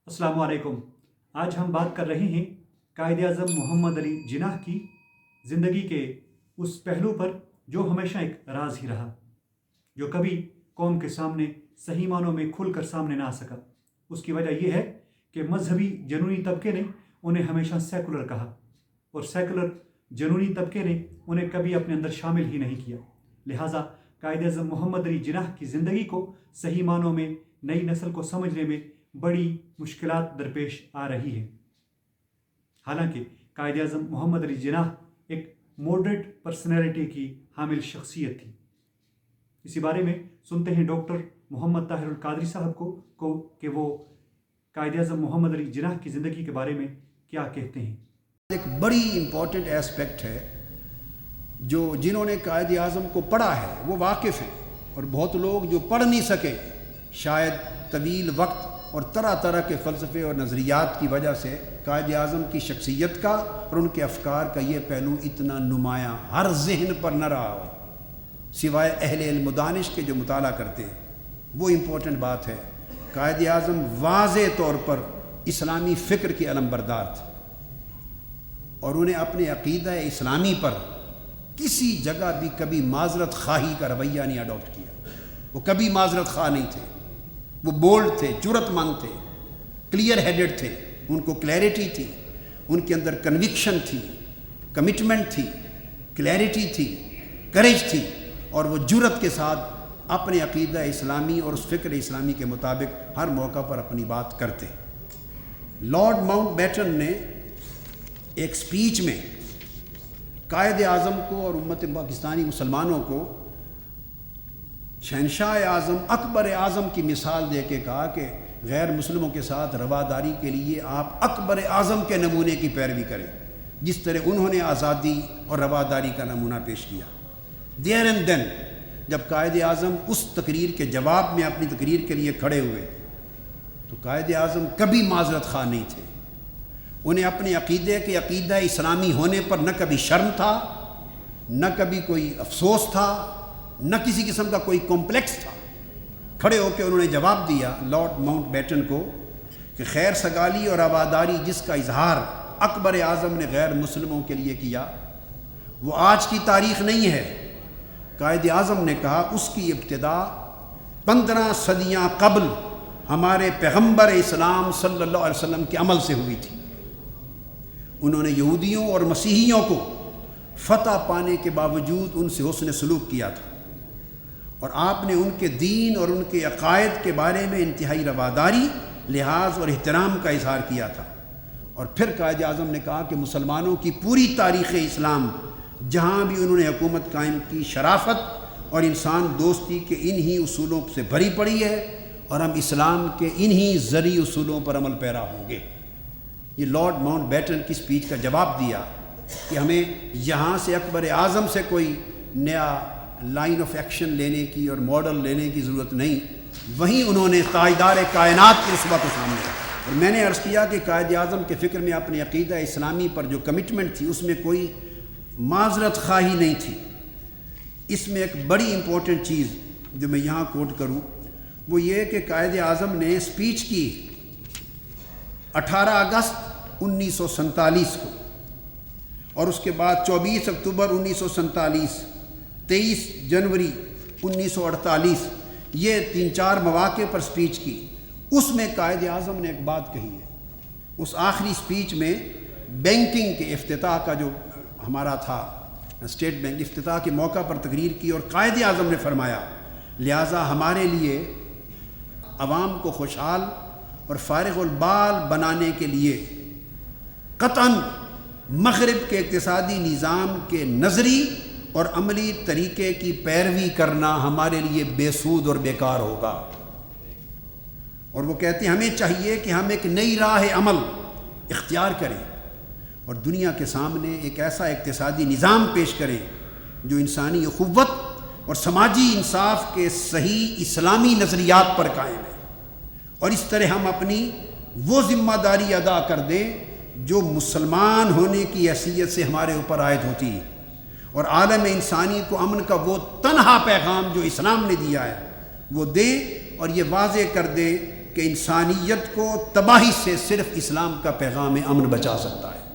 अस्सलाम वालेकुम। आज हम बात कर रहे हैं कायद आज़म मोहम्मद अली जिन्नाह की ज़िंदगी के उस पहलू पर जो हमेशा एक राज ही रहा, जो कभी कौम के सामने सही मानों में खुलकर सामने ना आ सका। उसकी वजह यह है कि मजहबी जनूनी तबके ने उन्हें हमेशा सेकुलर कहा और सेकुलर जनूनी तबके ने उन्हें कभी अपने अंदर शामिल ही नहीं किया। लिहाजा कायद आज़म मोहम्मद अली जिन्नाह की ज़िंदगी को सही मानों में नई नस्ल को समझने में बड़ी मुश्किलात दरपेश आ रही है। हालांकि कायद आज़म मोहम्मद अली जिन्नाह एक मॉडरेट पर्सनैलिटी की हामिल शख्सियत थी। इसी बारे में सुनते हैं डॉक्टर मोहम्मद ताहिरुल कादरी साहब को कि वो कायद आज़म मोहम्मद अली जिन्नाह की ज़िंदगी के बारे में क्या कहते हैं। एक बड़ी इम्पॉर्टेंट एस्पेक्ट है जो जिन्होंने कायद आज़म को पढ़ा है वो वाकिफ़ हैं, और बहुत लोग जो पढ़ नहीं सके शायद तवील वक्त और तरह तरह के फ़लसफ़े और नज़रियात की वजह से कायद आज़म की शख्सियत का और उनके अफकार का ये पहलू इतना नुमायाँ हर जहन पर न रहा हो, सिवाय अहले इल्म दानिश के जो मुताला करते हैं। वो इम्पोर्टेंट बात है। कायद आज़म वाज़े तौर पर इस्लामी फ़िक्र के अलमबरदार थे और उन्हें अपने अक़ीदा इस्लामी पर किसी जगह भी कभी माजरत खाही का रवैया नहीं अडॉप्ट किया। वो कभी माजरत खा नहीं थे। वो बोल्ड थे, जुरतमंद थे, क्लियर हेडेड थे, उनको क्लैरिटी थी, उनके अंदर कन्विक्शन थी, कमिटमेंट थी, क्लैरिटी थी, करेज थी, और वो जुरत के साथ अपने अक़ीदा इस्लामी और उस फ़िक्र इस्लामी के मुताबिक हर मौका पर अपनी बात करते। लॉर्ड माउंटबेटन ने एक स्पीच में कायद आज़म को और उम्मत पाकिस्तानी मुसलमानों को शहनशाह आज़म अकबर आज़म की मिसाल दे के कहा कि गैर मुस्लिमों के साथ रवादारी के लिए आप अकबर आज़म के नमूने की पैरवी करें, जिस तरह उन्होंने आज़ादी और रवादारी का नमूना पेश किया। देयर एंड देन जब कायद आज़म उस तकरीर के जवाब में अपनी तकरीर के लिए खड़े हुए तो कायद आज़म कभी माजरत खा नहीं थे। उन्हें अपने अक़ीदे के अक़ीदा इस्लामी होने पर न कभी शर्म था, न कभी कोई अफसोस था, न किसी किस्म का कोई कॉम्प्लेक्स था। खड़े होकर उन्होंने जवाब दिया लॉर्ड माउंटबेटन को कि खैर सगाली और आबादारी जिसका इजहार अकबर आज़म ने गैर मुस्लिमों के लिए किया वो आज की तारीख़ नहीं है। कायद आज़म ने कहा उसकी इब्तिदा 15 सदियाँ कबल हमारे पैगम्बर इस्लाम सल्लल्लाहु अलैहि वसल्लम के अमल से हुई थी। उन्होंने यहूदियों और मसीहियों को फ़तह पाने के बावजूद उनसे हुस्न सलूक किया था, और आपने उनके दीन और उनके अक़ायद के बारे में इंतहाई रवादारी, लिहाज और एहतराम का इजहार किया था। और फिर कायद आज़म ने कहा कि मुसलमानों की पूरी तारीख़ इस्लाम जहाँ भी उन्होंने हुकूमत कायम की, शराफत और इंसान दोस्ती के इन्हीं उसूलों से भरी पड़ी है, और हम इस्लाम के इन्हीं ज़री उसूलों पर अमल पैरा होंगे। ये लॉर्ड माउंटबेटन की स्पीच का जवाब दिया कि हमें यहाँ से अकबर आज़म से कोई नया लाइन ऑफ एक्शन लेने की और मॉडल लेने की ज़रूरत नहीं। वहीं उन्होंने ताजदार कायनात की रुतबा को सामने रखा। और मैंने अर्ज़ किया कि कायद आज़म के फ़िक्र में अपने अक़ीदा इस्लामी पर जो कमिटमेंट थी उसमें कोई माजरत खाही नहीं थी। इसमें एक बड़ी इम्पोर्टेंट चीज़ जो मैं यहाँ कोट करूँ वो ये कि कायद आज़म ने स्पीच की 18 अगस्त 1947 को, और उसके बाद 24 अक्टूबर 1947, 23 जनवरी 1948, ये 3-4 मौक़े पर स्पीच की। उसमें कायद आज़म ने एक बात कही है। उस आखिरी स्पीच में बैंकिंग के इफ्तिताह का जो हमारा था स्टेट बैंक, इफ्तिताह के मौका पर तकरीर की, और कायद आज़म ने फरमाया लिहाजा हमारे लिए अवाम को खुशहाल और फारिग़ुल बाल बनाने के लिए क़तअन मग़रिब के इक़्तिसादी निज़ाम के नज़री और अमली तरीक़े की पैरवी करना हमारे लिए बेसूद और बेकार होगा। और वो कहते हैं हमें चाहिए कि हम एक नई राह अमल इख्तियार करें और दुनिया के सामने एक ऐसा इक़्तिसादी निज़ाम पेश करें जो इंसानी अख़ुव्वत और समाजी इंसाफ के सही इस्लामी नज़रियात पर कायम है। और इस तरह हम अपनी वो ज़िम्मेदारी अदा कर दें जो मुसलमान होने की हैसियत से हमारे ऊपर आयद होती है, और आलम इंसानी को अमन का वो तन्हा पैगाम जो इस्लाम ने दिया है वो दे, और ये वाज़े कर दे کہ انسانیت کو تباہی سے صرف اسلام کا پیغام امن بچا سکتا ہے۔